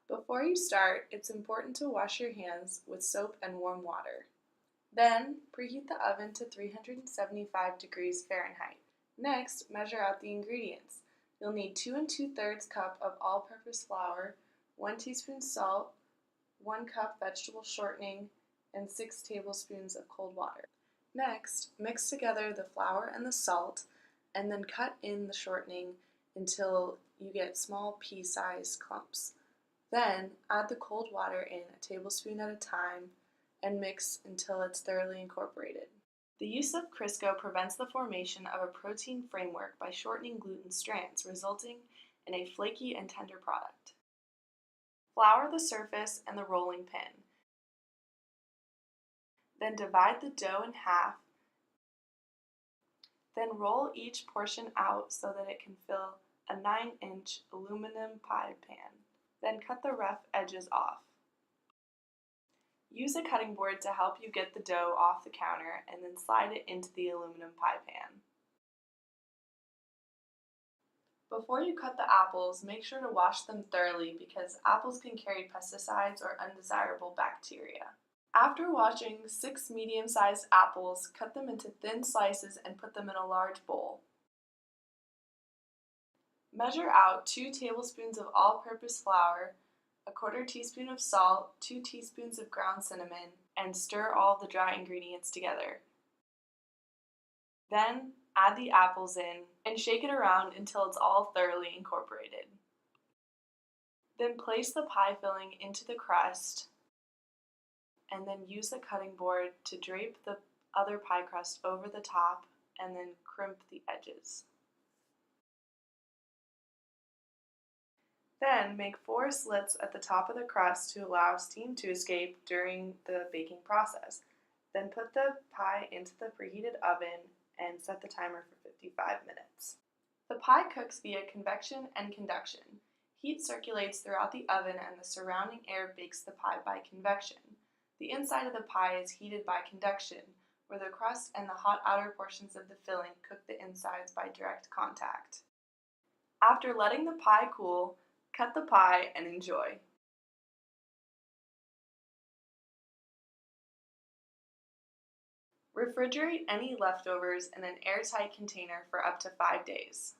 Before you start, it's important to wash your hands with soap and warm water. Then, preheat the oven to 375 degrees Fahrenheit. Next, measure out the ingredients. You'll need 2 2/3 cup of all-purpose flour, 1 teaspoon salt, 1 cup vegetable shortening, and 6 tablespoons of cold water. Next, mix together the flour and the salt, and then cut in the shortening until you get small pea-sized clumps. Then, add the cold water in a tablespoon at a time and mix until it's thoroughly incorporated. The use of Crisco prevents the formation of a protein framework by shortening gluten strands, resulting in a flaky and tender product. Flour the surface and the rolling pin. Then divide the dough in half. Then roll each portion out so that it can fill a 9-inch aluminum pie pan. Then cut the rough edges off. Use a cutting board to help you get the dough off the counter and then slide it into the aluminum pie pan. Before you cut the apples, make sure to wash them thoroughly because apples can carry pesticides or undesirable bacteria. After washing 6 medium-sized apples, cut them into thin slices and put them in a large bowl. Measure out 2 tablespoons of all-purpose flour, a 1/4 teaspoon of salt, 2 teaspoons of ground cinnamon, and stir all the dry ingredients together. Then add the apples in and shake it around until it's all thoroughly incorporated. Then place the pie filling into the crust and then use a cutting board to drape the other pie crust over the top and then crimp the edges. Then make 4 slits at the top of the crust to allow steam to escape during the baking process. Then put the pie into the preheated oven and set the timer for 55 minutes. The pie cooks via convection and conduction. Heat circulates throughout the oven and the surrounding air bakes the pie by convection. The inside of the pie is heated by conduction, where the crust and the hot outer portions of the filling cook the insides by direct contact. After letting the pie cool, cut the pie and enjoy. Refrigerate any leftovers in an airtight container for up to 5 days.